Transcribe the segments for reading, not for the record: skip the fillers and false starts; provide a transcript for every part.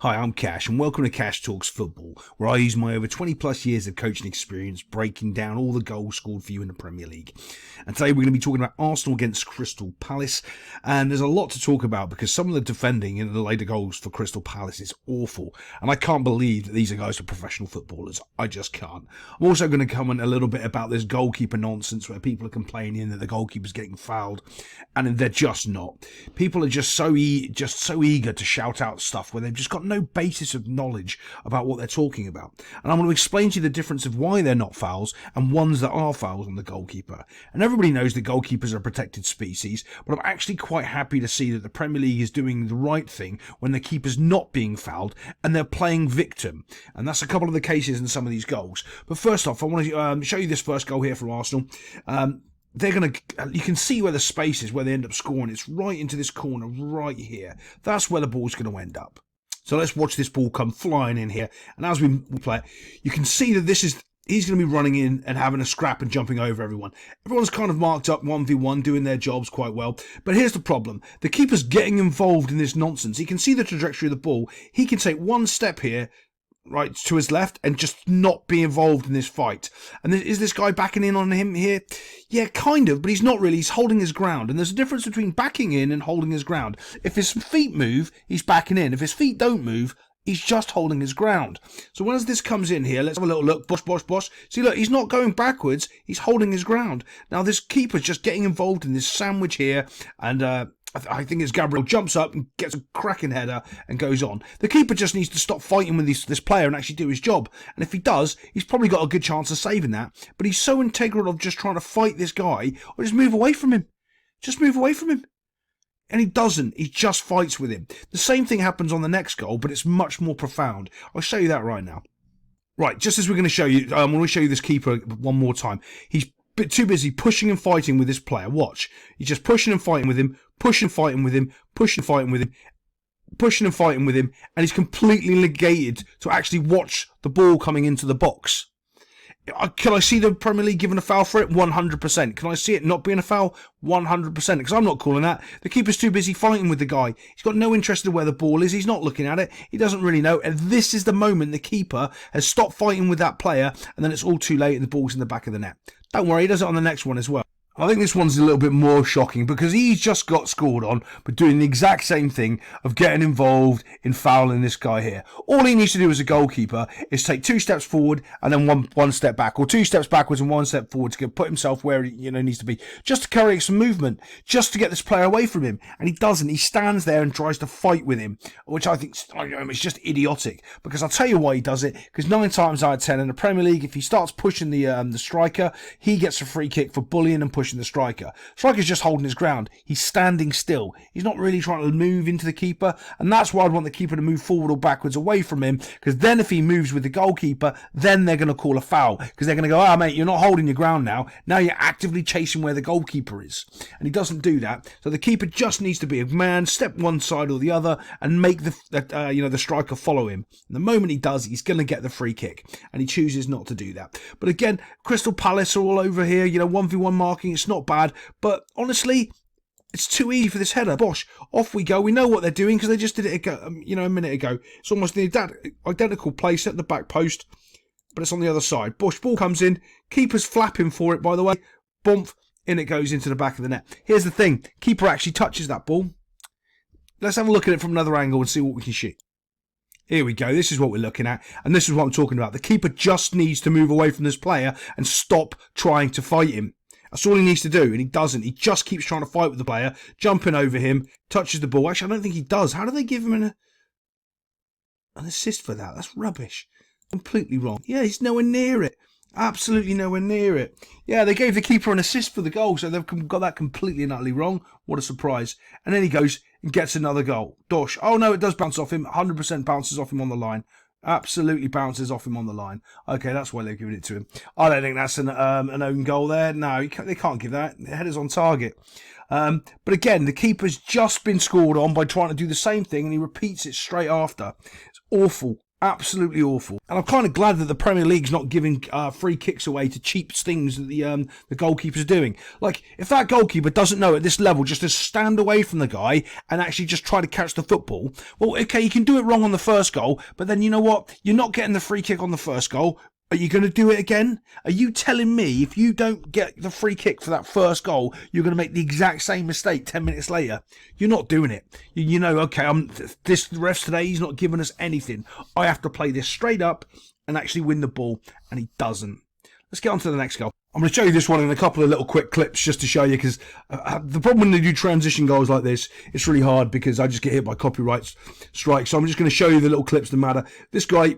Hi, I'm Cash, and welcome to Cash Talks Football, where I use my over 20 plus years of coaching experience breaking down all the goals scored for you in the Premier League. And today we're going to be talking about Arsenal against Crystal Palace, and there's a lot to talk about because some of the defending in the later goals for Crystal Palace is awful, and I can't believe that these guys are professional footballers. I just can't. I'm also going to comment a little bit about this goalkeeper nonsense where people are complaining that the goalkeeper's getting fouled, and they're just not. People are just so eager to shout out stuff where they've just got no basis of knowledge about what they're talking about. And I'm going to explain to you the difference of why they're not fouls and ones that are fouls on the goalkeeper. And everybody knows that goalkeepers are a protected species, but I'm actually quite happy to see that the Premier League is doing the right thing when the keeper's not being fouled and they're playing victim. And that's a couple of the cases in some of these goals. But first off, I want to show you this first goal here for Arsenal. You can see where the space is, where they end up scoring. It's right into this corner right here. That's where the ball's going to end up. So let's watch this ball come flying in here. And as we play it, you can see that he's going to be running in and having a scrap and jumping over everyone. Everyone's kind of marked up 1v1, doing their jobs quite well. But here's the problem. The keeper's getting involved in this nonsense. He can see the trajectory of the ball. He can take one step here, right to his left, and just not be involved in this fight. And is this guy backing in on him here? Yeah, kind of, but he's not really. He's holding his ground. And there's a difference between backing in and holding his ground. If his feet move, he's backing in. If his feet don't move, he's just holding his ground. So once this comes in here, let's have a little look. Bosh. See, look, he's not going backwards. He's holding his ground. Now, this keeper's just getting involved in this sandwich here, and I think it's Gabriel jumps up and gets a cracking header and goes on. The keeper just needs to stop fighting with this player and actually do his job. And if he does, he's probably got a good chance of saving that. But he's so integral of just trying to fight this guy, or just move away from him. Just move away from him. And he doesn't. He just fights with him. The same thing happens on the next goal, but it's much more profound. I'll show you that right now. Right, just as we're going to show you, I'm going to show you this keeper one more time. He's bit too busy pushing and fighting with this player. Watch. He's just pushing and fighting with him, pushing and fighting with him, pushing and fighting with him, pushing and fighting with him, and he's completely negated to actually watch the ball coming into the box. Can I see the Premier League giving a foul for it? 100%. Can I see it not being a foul? 100%. Because I'm not calling that. The keeper's too busy fighting with the guy. He's got no interest in where the ball is. He's not looking at it. He doesn't really know. And this is the moment the keeper has stopped fighting with that player, and then it's all too late and the ball's in the back of the net. Don't worry, he does it on the next one as well. I think this one's a little bit more shocking because he's just got scored on, but doing the exact same thing of getting involved in fouling this guy here. All he needs to do as a goalkeeper is take 2 steps forward and then one step back, or 2 steps backwards and 1 step forward to put himself where he needs to be, just to create some movement, just to get this player away from him. And he doesn't. He stands there and tries to fight with him, which I think is just idiotic. Because I'll tell you why he does it. Because 9 times out of 10 in the Premier League, if he starts pushing the striker, he gets a free kick for bullying and pushing the striker. Striker's just holding his ground. He's standing still. He's not really trying to move into the keeper, and that's why I'd want the keeper to move forward or backwards away from him, because then if he moves with the goalkeeper, then they're going to call a foul, because they're going to go, mate, you're not holding your ground now. Now you're actively chasing where the goalkeeper is. And he doesn't do that. So the keeper just needs to be a man, step one side or the other, and make the striker follow him. And the moment he does, he's going to get the free kick, and he chooses not to do that. But again, Crystal Palace are all over here, 1v1 marking. It's not bad, but honestly, it's too easy for this header. Bosh, off we go. We know what they're doing because they just did it a minute ago. It's almost the identical place at the back post, but it's on the other side. Bosh, ball comes in. Keeper's flapping for it, by the way. Bump, in it goes into the back of the net. Here's the thing. Keeper actually touches that ball. Let's have a look at it from another angle and see what we can shoot. Here we go. This is what we're looking at, and this is what I'm talking about. The keeper just needs to move away from this player and stop trying to fight him. That's all he needs to do, and he doesn't. He just keeps trying to fight with the player, jumping over him, touches the ball. Actually, I don't think he does. How do they give him an assist for that? That's rubbish. Completely wrong. Yeah, he's nowhere near it. Absolutely nowhere near it. Yeah, they gave the keeper an assist for the goal, so they've got that completely and utterly wrong. What a surprise. And then he goes and gets another goal. Dosh. Oh, no, it does bounce off him. 100% bounces off him on the line. Absolutely bounces off him on the line. Okay, that's why they're giving it to him. I don't think that's an own goal there. No, they can't give that. The header's on target. But again, the keeper's just been scored on by trying to do the same thing, and he repeats it straight after. It's awful. Absolutely awful. And I'm kind of glad that the Premier League's not giving free kicks away to cheap things that the goalkeeper's doing. Like, if that goalkeeper doesn't know at this level just to stand away from the guy and actually just try to catch the football, well, okay, you can do it wrong on the first goal, but then you know what? You're not getting the free kick on the first goal. Are you going to do it again? Are you telling me if you don't get the free kick for that first goal, you're going to make the exact same mistake 10 minutes later? You're not doing it. You know, okay, this ref today, he's not giving us anything. I have to play this straight up and actually win the ball, and he doesn't. Let's get on to the next goal. I'm going to show you this one in a couple of little quick clips just to show you, because the problem when they do transition goals like this, it's really hard because I just get hit by copyright strikes. So I'm just going to show you the little clips that matter. This guy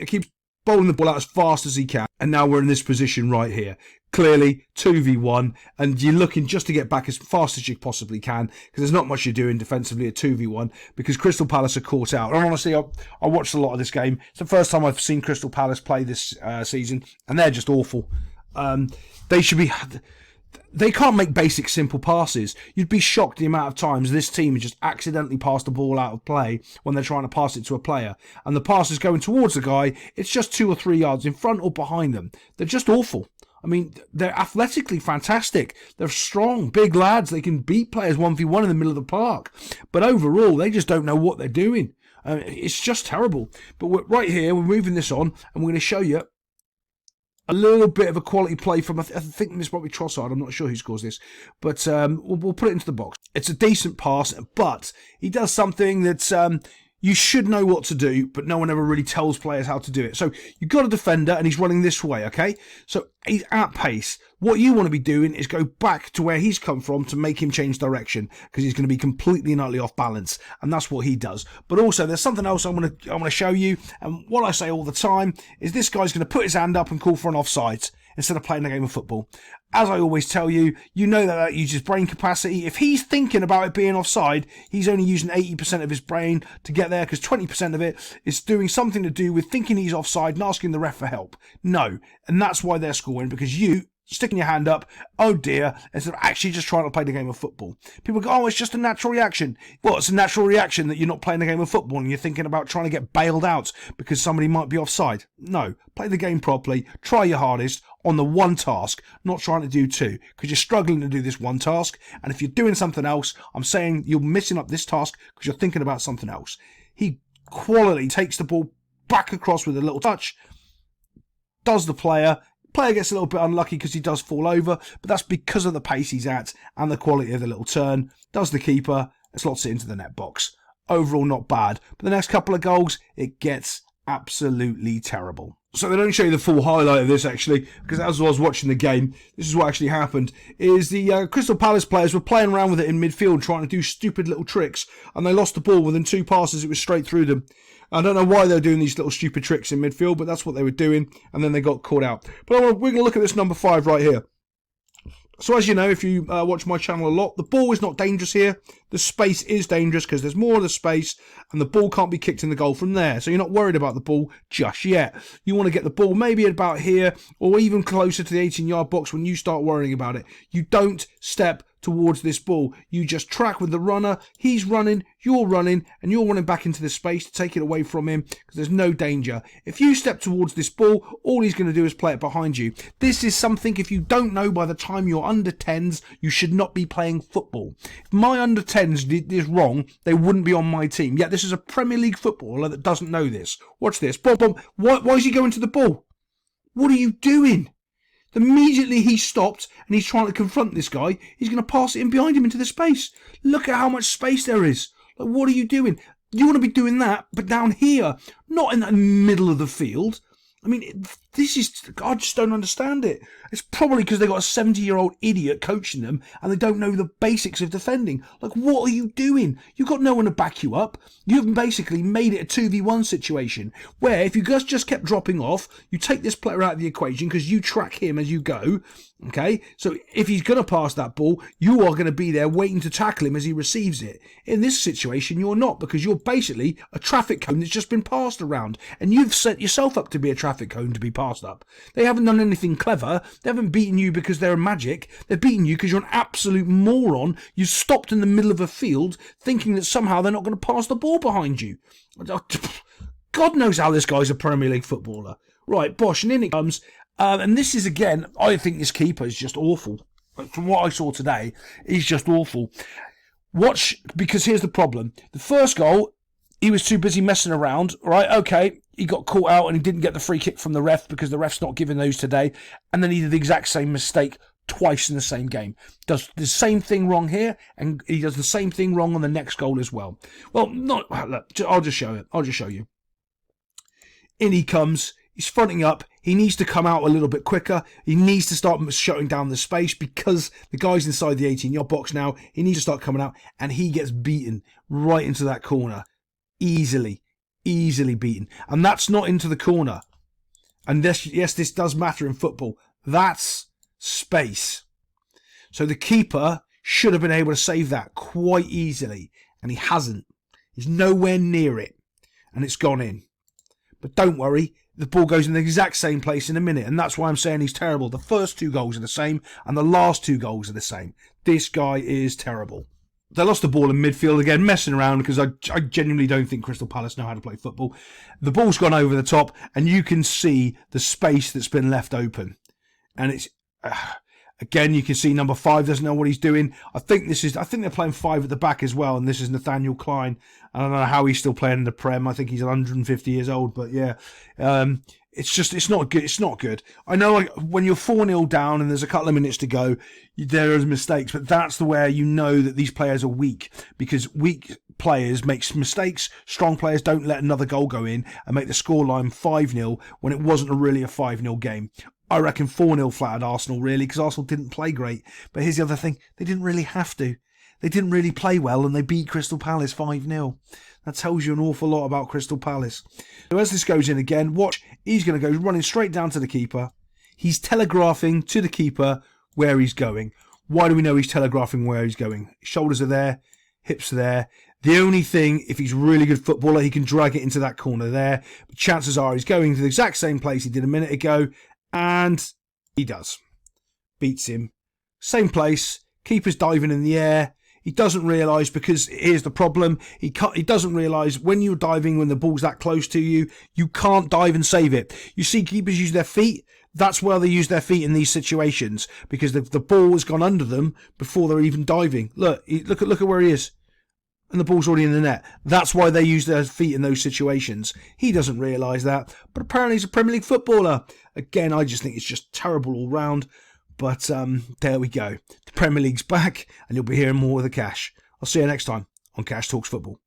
keeps bowling the ball out as fast as he can, and now we're in this position right here. Clearly 2v1, and you're looking just to get back as fast as you possibly can, because there's not much you're doing defensively at 2v1 because Crystal Palace are caught out. And honestly, I watched a lot of this game. It's the first time I've seen Crystal Palace play this season, and they're just awful. They can't make basic simple passes. You'd be shocked the amount of times this team has just accidentally passed the ball out of play when they're trying to pass it to a player. And the pass is going towards the guy, it's just 2 or 3 yards in front or behind them. They're just awful. I mean, they're athletically fantastic. They're strong, big lads. They can beat players 1v1 in the middle of the park. But overall, they just don't know what they're doing. It's just terrible. But right here, we're moving this on, and we're going to show you a little bit of a quality play from, I think this might be Trossard. I'm not sure who scores this, but we'll put it into the box. It's a decent pass, but he does something that you should know what to do, but no one ever really tells players how to do it. So you've got a defender, and he's running this way, okay? So he's at pace. What you want to be doing is go back to where he's come from to make him change direction, because he's going to be completely and utterly off balance, and that's what he does. But also, there's something else I want to show you, and what I say all the time is this guy's going to put his hand up and call for an offside instead of playing a game of football. As I always tell you, you know that uses brain capacity. If he's thinking about it being offside, he's only using 80% of his brain to get there, because 20% of it is doing something to do with thinking he's offside and asking the ref for help. No, and that's why they're scoring, because you sticking your hand up, oh dear, instead of actually just trying to play the game of football. People go, oh, it's just a natural reaction. Well, it's a natural reaction that you're not playing the game of football and you're thinking about trying to get bailed out because somebody might be offside. No, play the game properly, try your hardest on the one task, not trying to do two, because you're struggling to do this one task, and if you're doing something else, I'm saying you're missing up this task because you're thinking about something else. He quality takes the ball back across with a little touch, does the player gets a little bit unlucky because he does fall over, but that's because of the pace he's at and the quality of the little turn. Does the keeper, slots it into the net box. Overall, not bad. But the next couple of goals, it gets absolutely terrible. So they don't show you the full highlight of this, actually, because as I was watching the game, this is what actually happened, is the Crystal Palace players were playing around with it in midfield, trying to do stupid little tricks, and they lost the ball within 2 passes. It was straight through them. I don't know why they're doing these little stupid tricks in midfield, but that's what they were doing, and then they got caught out. But we're going to look at this number 5 right here. So as you know, if you watch my channel a lot, the ball is not dangerous here. The space is dangerous because there's more of the space, and the ball can't be kicked in the goal from there. So you're not worried about the ball just yet. You want to get the ball maybe about here or even closer to the 18-yard box when you start worrying about it. You don't step towards this ball. You just track with the runner. He's running, you're running, and you're running back into the space to take it away from him because there's no danger. If you step towards this ball, all he's going to do is play it behind you. This is something, if you don't know by the time you're under 10s, you should not be playing football. If my under 10s did this wrong, they wouldn't be on my team. Yet this is a Premier League footballer that doesn't know this. Watch this. Bob, Bob. Why is he going to the ball? What are you doing? Immediately he stopped and he's trying to confront this guy. He's going to pass it in behind him into the space. Look at how much space there is. Like, what are you doing? You want to be doing that, but down here, not in the middle of the field. I mean, I just don't understand it. It's probably because they got a 70-year-old idiot coaching them and they don't know the basics of defending. Like, what are you doing? You've got no one to back you up. You've basically made it a 2v1 situation where if you just kept dropping off, you take this player out of the equation because you track him as you go. Okay, so if he's going to pass that ball, you are going to be there waiting to tackle him as he receives it. In this situation, you're not, because you're basically a traffic cone that's just been passed around, and you've set yourself up to be a traffic cone to be passed up. They haven't done anything clever. They haven't beaten you because they're magic. They're beating you because you're an absolute moron. You stopped in the middle of a field thinking that somehow they're not going to pass the ball behind you. God knows how this guy's a Premier League footballer. Right, bosh, and in it comes. And this is, again, I think this keeper is just awful. From what I saw today, he's just awful. Watch, because here's the problem. The first goal, he was too busy messing around. Right, okay, he got caught out and he didn't get the free kick from the ref because the ref's not giving those today. And then he did the exact same mistake twice in the same game. Does the same thing wrong here, and he does the same thing wrong on the next goal as well. Well, look, I'll just show it. I'll just show you. In he comes. He's fronting up. He needs to come out a little bit quicker. He needs to start shutting down the space because the guy's inside the 18-yard box now. He needs to start coming out, and he gets beaten right into that corner. Easily beaten. And that's not into the corner. And yes, this does matter in football. That's space. So the keeper should have been able to save that quite easily, and he hasn't. He's nowhere near it, and it's gone in. But don't worry, the ball goes in the exact same place in a minute, and that's why I'm saying he's terrible. The first 2 goals are the same, and the last 2 goals are the same. This guy is terrible. They lost the ball in midfield again, messing around, because I genuinely don't think Crystal Palace know how to play football. The ball's gone over the top, and you can see the space that's been left open. And it's... Again, you can see number 5 doesn't know what he's doing. I think they're playing 5 at the back as well, and this is Nathaniel Klein. I don't know how he's still playing in the Prem. I think he's 150 years old, but yeah. It's not good. It's not good. I know when you're 4-0 down and there's a couple of minutes to go, there are mistakes, but that's the way you know that these players are weak, because weak players make mistakes. Strong players don't let another goal go in and make the scoreline 5-0 when it wasn't really a 5-0 game. I reckon 4-0 flattered Arsenal, really, because Arsenal didn't play great. But here's the other thing. They didn't really have to. They didn't really play well, and they beat Crystal Palace 5-0. That tells you an awful lot about Crystal Palace. So as this goes in again, watch. He's going to go running straight down to the keeper. He's telegraphing to the keeper where he's going. Why do we know he's telegraphing where he's going? Shoulders are there. Hips are there. The only thing, if he's a really good footballer, he can drag it into that corner there. But chances are he's going to the exact same place he did a minute ago. And he does. Beats him. Same place. Keeper's diving in the air. He doesn't realise, because here's the problem. He doesn't realise when you're diving, when the ball's that close to you, you can't dive and save it. You see keepers use their feet. That's where they use their feet in these situations, because the ball has gone under them before they're even diving. Look at where he is. And the ball's already in the net. That's why they use their feet in those situations. He doesn't realise that, but apparently he's a Premier League footballer. Again, I just think it's just terrible all round. But there we go. The Premier League's back, and you'll be hearing more of the Cash. I'll see you next time on Cash Talks Football.